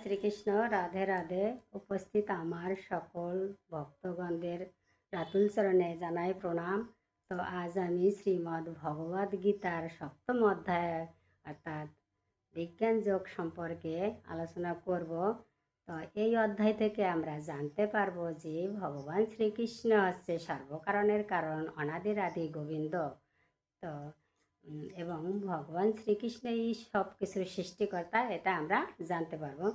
শ্রীকৃষ্ণ। রাধে রাধে। উপস্থিত আমার সকল ভক্তগণদের রাতুল চরণে জানাই প্রণাম। তো আজ আমি শ্রীমদ্ ভগবদ গীতার সপ্তম অধ্যায় অর্থাৎ বিজ্ঞান যোগ সম্পর্কে আলোচনা করব। তো এই অধ্যায় থেকে আমরা জানতে পারবো যে ভগবান শ্রীকৃষ্ণ হচ্ছে সর্বকারণের কারণ, অনাদির আদি গোবিন্দ। তো এবং ভগবান শ্রীকৃষ্ণই সব কিছুর সৃষ্টিকর্তা, এটা আমরা জানতে পারবো।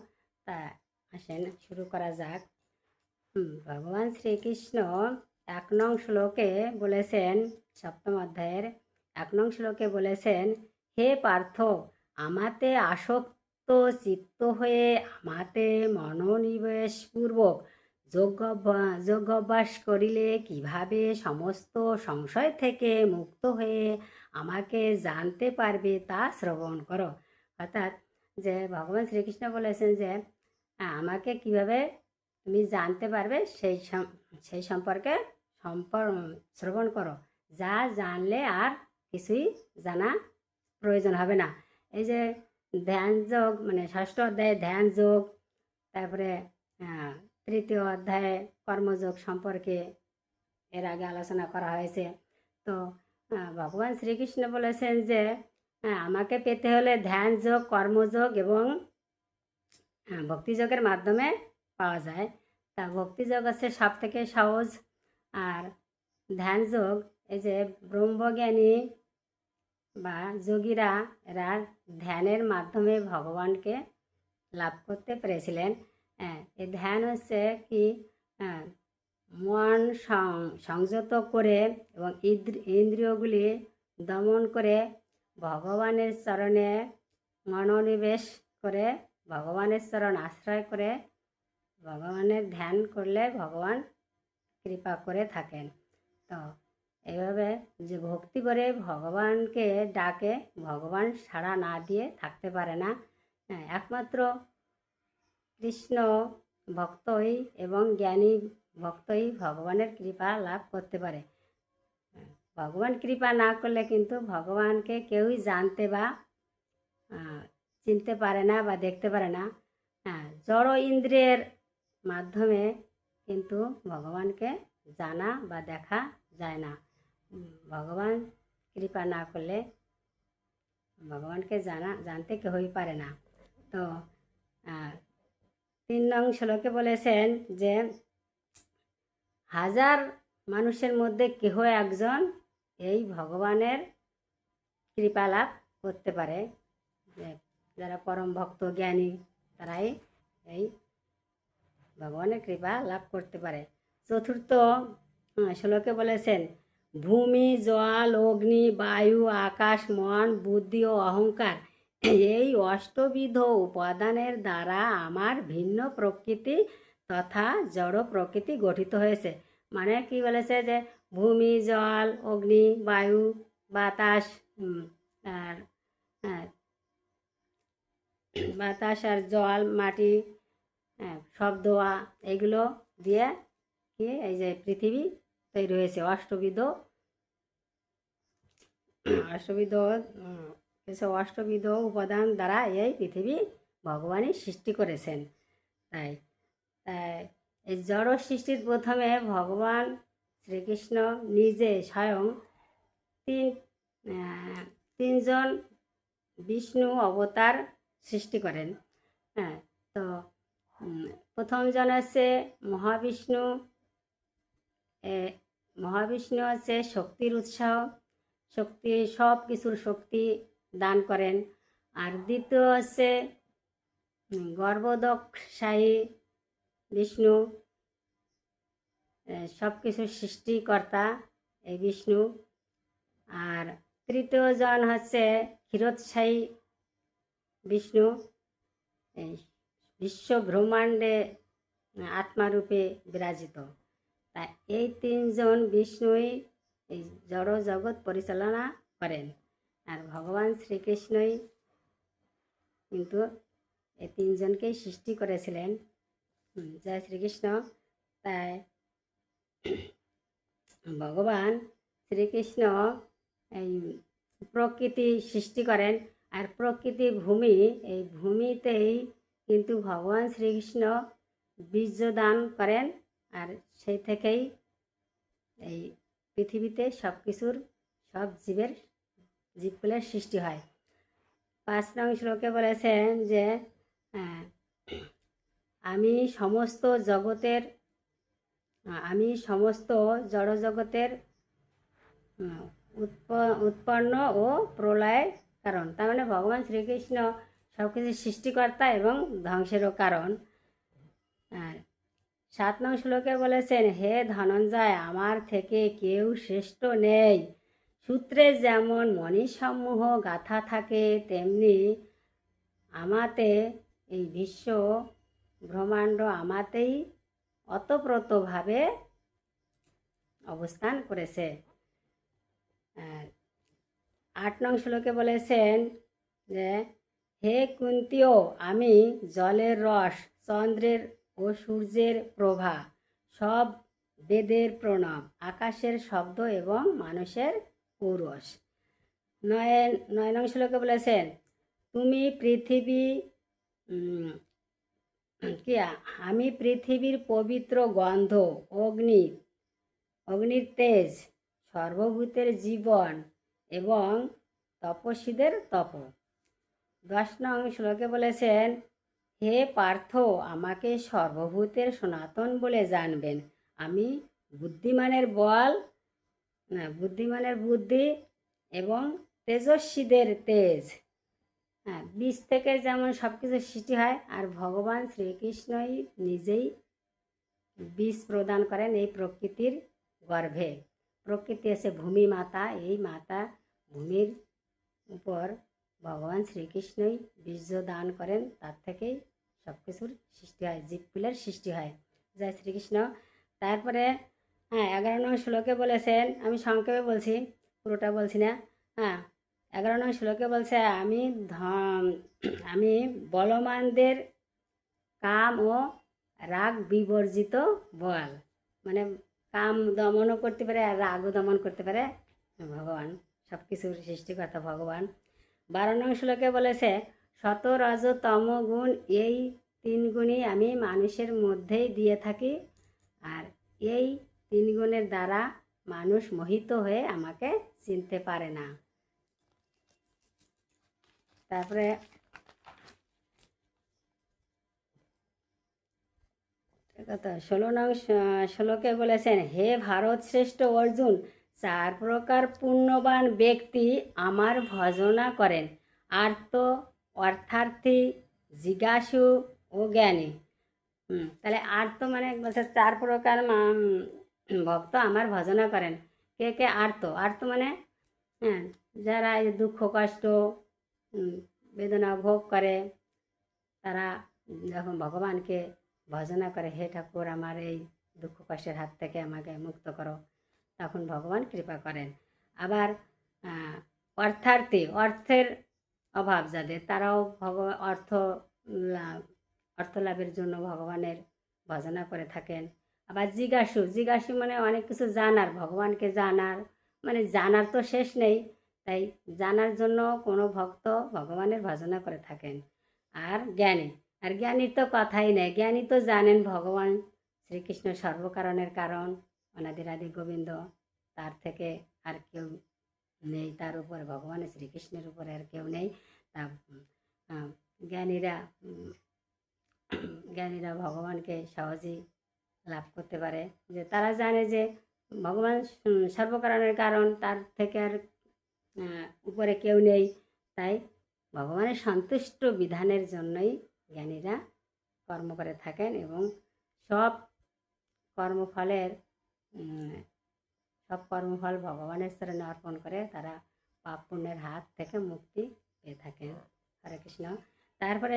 তা আসেন শুরু করা যাক। ভগবান শ্রীকৃষ্ণ 1 নং শ্লোকে বলেছেন, সপ্তম অধ্যায়ের 1 নং শ্লোকে বলেছেন, হে পার্থ, আমাতে আসক্ত চিত্ত হয়ে আমাতে মনোনিবেশপূর্বক যোগ অভ্যাস করিলে কিভাবে সমস্ত সংশয় থেকে মুক্ত হয়ে আমাকে জানতে পারবে তা শ্রবণ করো। অর্থাৎ যে ভগবান শ্রীকৃষ্ণ বলেছেন যে আমাকে কিভাবে তুমি জানতে পারবে সেই সম্পর্কে শ্রবণ করো। যা জানলে আর কিছুই জানা প্রয়োজন হবে না। এই যে ধ্যান যোগ, মানে ষষ্ঠ অধ্যায়ে ধ্যান যোগ, তারপরে তৃতীয় অধ্যায়ে কর্মযোগ সম্পর্কে এর আগে আলোচনা করা হয়েছে। তো ভগবান শ্রীকৃষ্ণ বলেছেন যে আমাকে পেতে হলে ধ্যান যোগ, কর্মযোগ এবং ভক্তিযোগের মাধ্যমে পাওয়া যায়। তা ভক্তিযোগ হচ্ছে সব থেকে সহজ, আর ধ্যান যোগ এই যে ব্রহ্মজ্ঞানী বা যোগীরা এরা ধ্যানের মাধ্যমে ভগবানকে লাভ করতে পেরেছিলেন। এই ধ্যান হচ্ছে কি মন সংযত করে এবং ইন্দ্রিয়গুলি দমন করে ভগবানের চরণে মনোনিবেশ করে ভগবানের চরণ আশ্রয় করে ভগবানের ধ্যান করলে ভগবান কৃপা করে থাকেন। তো এইভাবে যে ভক্তি করে ভগবানকে ডাকে, ভগবান সাড়া না দিয়ে থাকতে পারে না। একমাত্র কৃষ্ণ ভক্তই এবং জ্ঞানী ভক্তই ভগবানের কৃপা লাভ করতে পারে। ভগবান কৃপা না করলে কিন্তু ভগবানকে কেউই জানতে বা চিনতে পারে না বা দেখতে পারে না। জড় ইন্দ্রিয়ের মাধ্যমে কিন্তু ভগবানকে জানা বা দেখা যায় না। ভগবান কৃপা না করলে ভগবানকে জানতে কেউই পারে না। তো 3 নং শ্লোকে বলেছেন যে হাজার মানুষের মধ্যে কেহ একজন এই ভগবানের কৃপা লাভ করতে পারে। যারা পরম ভক্ত জ্ঞানী তারাই এই ভগবানের কৃপা লাভ করতে পারে। 4র্থ শ্লোকে বলেছেন, ভূমি, জল, অগ্নি, বায়ু, আকাশ, মন, বুদ্ধি ও অহংকার এই অষ্টবিধ উপাদানের দ্বারা আমার ভিন্ন প্রকৃতি তথা জড় প্রকৃতি গঠিত হয়েছে। মানে কি বলেছে যে ভূমি, জল, অগ্নি, বায়ু, বাতাস আর বাতাস আর জল, মাটি, শব্দ এগুলো দিয়ে কি এই যে পৃথিবী তৈরি হয়েছে। অষ্টবিধ উপাদান দ্বারা এই পৃথিবী ভগবানই সৃষ্টি করেছেন। তাই এই জড় সৃষ্টির প্রথমে ভগবান শ্রীকৃষ্ণ নিজে স্বয়ং তিনজন বিষ্ণু অবতার সৃষ্টি করেন। তো প্রথমজন হচ্ছে মহাবিষ্ণু। মহাবিষ্ণু হচ্ছে শক্তির উৎসাহ, সব কিছুর শক্তি দান করেন। আর দ্বিতীয় হচ্ছে গর্ভোদকশায়ী বিষ্ণু, সব কিছুর সৃষ্টিকর্তা এই বিষ্ণু। আর তৃতীয় জন হচ্ছে ক্ষীরোৎসাহী বিষ্ণু, এই বিশ্ব ব্রহ্মাণ্ডে আত্মারূপে বিরাজিত। তাই এই 3 জন বিষ্ণুই এই জড় জগৎ পরিচালনা করেন। আর ভগবান শ্রীকৃষ্ণই কিন্তু এই 3 জনকেই সৃষ্টি করেছিলেন। জয় শ্রীকৃষ্ণ। তাই ভগবান শ্রীকৃষ্ণ এই প্রকৃতি সৃষ্টি করেন। আর প্রকৃতি ভূমি, এই ভূমিতেই কিন্তু ভগবান শ্রীকৃষ্ণ বীর্য দান করেন, আর সেই থেকেই এই পৃথিবীতে সব জীবকুলের সৃষ্টি হয়। 5 নং শ্লোকে বলেছেন যে আমি সমস্ত জড়জগতের উৎপন্ন ও প্রলয়ের কারণ। তার মানে ভগবান শ্রীকৃষ্ণ সব কিছু সৃষ্টিকর্তা এবং ধ্বংসেরও কারণ। 7 নং শ্লোকে বলেছেন, হে ধনঞ্জয়, আমার থেকে কেউ শ্রেষ্ঠ নেই। সূত্রে যেমন মণিসমূহ গাথা থাকে, তেমনি আমাতে এই বিশ্ব ব্রহ্মাণ্ড আমাতেই অতপ্রতভাবে অবস্থান করেছে। 8 নং শ্লোকে বলেছেন যে, হে কুন্তীয়, আমি জলের রস, চন্দ্রের ও সূর্যের প্রভা, সব বেদের প্রণব, আকাশের শব্দ এবং মানুষের পৌরস। 9 নং শ্লোকে বলেছেন, তুমি আমি পৃথিবীর পবিত্র গন্ধ, অগ্নির তেজ, সর্বভূতের জীবন এবং তপস্বীদের তপ। 10 নং শ্লোকে বলেছেন, হে পার্থ, আমাকে সর্বভূতের সনাতন বলে জানবেন। আমি বুদ্ধিমানের বুদ্ধি এবং তেজস্বীদের তেজ। বীজ থেকে যেমন সব কিছু সৃষ্টি হয়, আর ভগবান শ্রীকৃষ্ণই নিজেই বীজ প্রদান করেন এই প্রকৃতির গর্ভে। প্রকৃতি এসে ভূমি মাতা, এই মাতা ভূমির উপর ভগবান শ্রীকৃষ্ণই বীর্য দান করেন, তার থেকেই সব কিছুর সৃষ্টি হয়, জীবকুলের সৃষ্টি হয়। জয় শ্রীকৃষ্ণ। তারপরে 11 নং শ্লোকে বলেছেন, আমি সংক্ষেপে বলছি, পুরোটা বলছি না। 11 নং শ্লোকে বলছে, আমি বলবানদের কাম ও রাগ বিবর্জিত বল। মানে কাম দমনও করতে পারে আর রাগও দমন করতে পারে ভগবান, সব কিছুর সৃষ্টিকর্তা ভগবান। 12 নং শ্লোকে বলেছে, সত রজ তম গুণ, এই 3 গুণই আমি মানুষের মধ্যেই দিয়ে থাকি, আর এই 3 গুণের দ্বারা মানুষ মোহিত হয়ে আমাকে চিনতে পারে না। তারপরে 16 নং শ্লোকে বলেছেন, হে ভারত শ্রেষ্ঠ অর্জুন, 4 প্রকার পুণ্যবান ব্যক্তি আমার ভজনা করেন, আর্ত, অর্থার্থী, জিজ্ঞাসু ও জ্ঞানী। তাহলে আর্ত মানে বলছে 4 প্রকার ভক্ত আমার ভজনা করেন। কে কে আর্ত? আর্ত মানে যারা এই দুঃখ কষ্ট বেদনা ভোগ করে, তারা যখন ভগবানকে ভজনা করে, হে ঠাকুর, আমার এই দুঃখ কষ্টের হাত থেকে আমাকে মুক্ত করো, তখন ভগবান কৃপা করেন। আবার অর্থার্থী, অর্থের অভাব যাদের, তারাও অর্থ লাভের জন্য ভগবানের ভজনা করে থাকেন। আবার জিজ্ঞাসু মানে অনেক কিছু জানার, ভগবানকে জানার, মানে জানার তো শেষ নেই, তাই জানার জন্য কোনো ভক্ত ভগবানের ভজনা করে থাকেন। আর জ্ঞানীর তো কথাই নেই, জ্ঞানী তো জানেন ভগবান শ্রীকৃষ্ণ সর্বকারণের কারণ, অনাদির আদি গোবিন্দ, তার থেকে আর কেউ নেই, তার উপর ভগবানের শ্রীকৃষ্ণের উপরে আর কেউ নেই। তা জ্ঞানীরা ভগবানকে সহজেই লাভ করতে পারে, যে তারা জানে যে ভগবান সর্বকারণের কারণ, তার থেকে আর উপরে কেউ নেই, তাই ভগবানের সন্তুষ্ট বিধানের জন্যই জ্ঞানীরা কর্ম করে থাকেন এবং সব কর্মফল ভগবানের চরণে অর্পণ করে তারা পাপ পুণ্যের হাত থেকে মুক্তি পেয়ে থাকেন। হরে কৃষ্ণ। তারপরে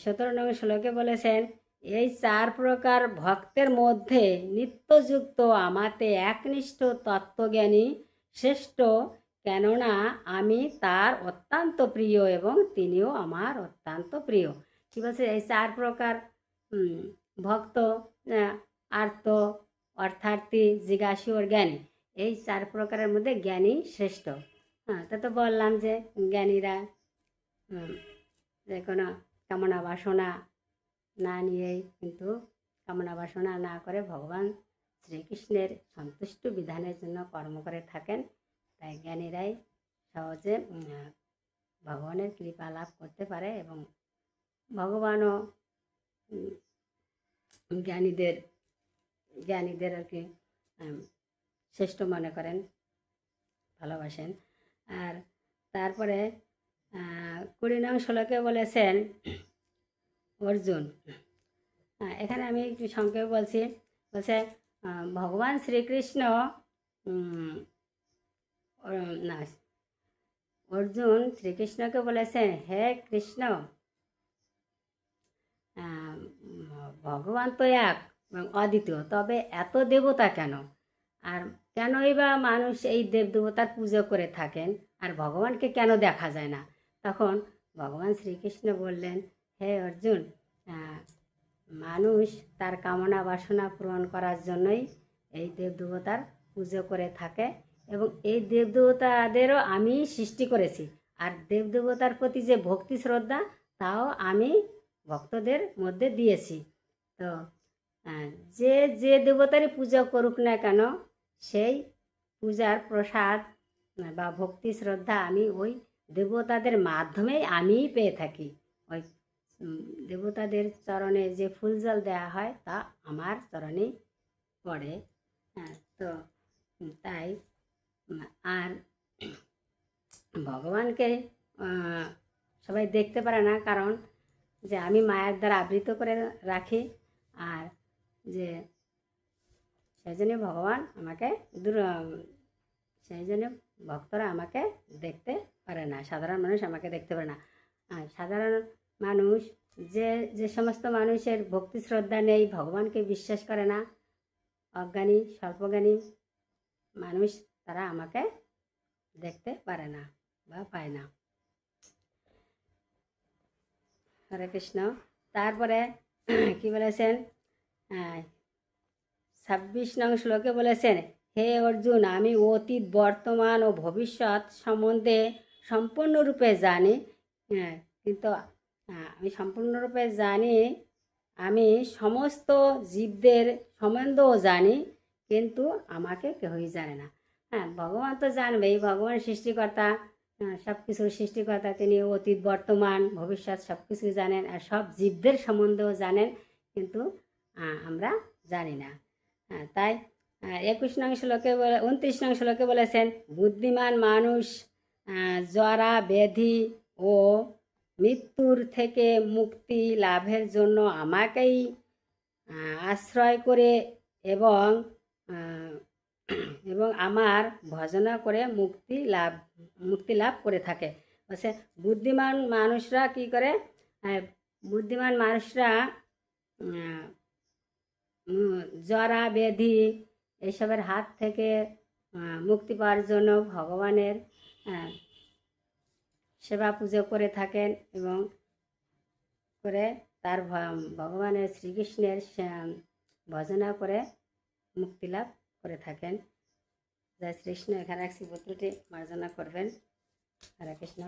17 নং শ্লোকে বলেছেন, এই 4 প্রকার ভক্তের মধ্যে নিত্যযুক্ত আমাতে একনিষ্ঠ তত্ত্বজ্ঞানী শ্রেষ্ঠ, কেননা আমি তার অত্যন্ত প্রিয় এবং তিনিও আমার অত্যন্ত প্রিয়। কি বলছে? এই 4 প্রকার ভক্ত, আর্ত, অর্থার্থী, জিজ্ঞাসু আর জ্ঞানী, এই 4 প্রকারের মধ্যে জ্ঞানী শ্রেষ্ঠ। তা তো বললাম যে জ্ঞানীরা যে কোনো কামনা বাসনা না নিয়েই কিন্তু কামনা বাসনা না করে ভগবান শ্রীকৃষ্ণের সন্তুষ্ট বিধানের জন্য কর্ম করে থাকেন। তাই জ্ঞানীরাই সহজে ভগবানের কৃপা লাভ করতে পারে এবং ভগবানও জ্ঞানীদের আর কি শ্রেষ্ঠ মনে করেন, ভালোবাসেন। আর তারপরে 20 নং শ্লোকে বলেছেন অর্জুন, এখানে আমি একটু সংক্ষেপে বলছি, বলছে ভগবান শ্রীকৃষ্ণ না অর্জুন শ্রীকৃষ্ণকে বলেছেন, হে কৃষ্ণ, ভগবান তো এক এবং অদ্বিতীয়, তবে এত দেবতা কেন? আর কেনই বা মানুষ এই দেবদেবতার পুজো করে থাকেন আর ভগবানকে কেন দেখা যায় না? তখন ভগবান শ্রীকৃষ্ণ বললেন, হে অর্জুন, মানুষ তার কামনা বাসনা পূরণ করার জন্যই এই দেবদেবতার পুজো করে থাকে এবং এই দেবদেবতাদেরও আমি সৃষ্টি করেছি। আর দেবদেবতার প্রতি যে ভক্তি শ্রদ্ধা তাও আমি ভক্তদের মধ্যে দিয়েছি। তো যে যে দেবতারই পূজা করুক না কেন, সেই পূজার প্রসাদ বা ভক্তি শ্রদ্ধা আমি ওই দেবতাদের মাধ্যমেই আমিই পেয়ে থাকি। ওই দেবতাদের চরণে যে ফুল জল দেওয়া হয় তা আমার চরণেই পড়ে। তো তাই আর ভগবানকে সবাই দেখতে পারে না, কারণ যে আমি মায়ের দ্বারা আবৃত করে রাখি, আর যে সেই জন্য ভগবান আমাকে সেই জন্য ভক্তরা আমাকে দেখতে পারে না, সাধারণ মানুষ আমাকে দেখতে পারে না। সাধারণ মানুষ যে সমস্ত মানুষের ভক্তি শ্রদ্ধা নেই, ভগবানকে বিশ্বাস করে না, অজ্ঞানী স্বল্পজ্ঞানী মানুষ, তারা আমাকে দেখতে পারে না বা পায় না। হরে কৃষ্ণ। তারপরে কি বলেছেন 26 নং শ্লোকে বলেছেন, হে অর্জুন, আমি অতীত বর্তমান ও ভবিষ্যৎ সম্বন্ধে সম্পূর্ণরূপে জানি, কিন্তু আমি সম্পূর্ণরূপে জানি, আমি সমস্ত জীবদের সম্বন্ধেও জানি, কিন্তু আমাকে কেউই জানে না। ভগবান তো জানবেই, ভগবান সৃষ্টিকর্তা, সব কিছুর সৃষ্টিকর্তা, তিনি অতীত বর্তমান ভবিষ্যৎ সব কিছুই জানেন আর সব জীবদের সম্বন্ধেও জানেন, কিন্তু আমরা জানি না। তাই 21 নং শ্লোকে 29 নং শ্লোকে বলেছেন, বুদ্ধিমান মানুষ জরা ব্যাধি ও মৃত্যুর থেকে মুক্তি লাভের জন্য আমাকেই আশ্রয় করে এবং আমার ভজনা করে মুক্তি লাভ করে থাকে। বলছে বুদ্ধিমান মানুষরা কি করে? বুদ্ধিমান মানুষরা জরা ব্যাধি এসবের হাত থেকে মুক্তি পাওয়ার জন্য ভগবানের সেবা পুজো করে থাকেন এবং করে তার ভগবানের শ্রীকৃষ্ণের ভজনা করে মুক্তি লাভ করে থাকেন। জয় শ্রীকৃষ্ণ। এখানে এক পুত্রটি মার্জনা করবেন। হরে কৃষ্ণ।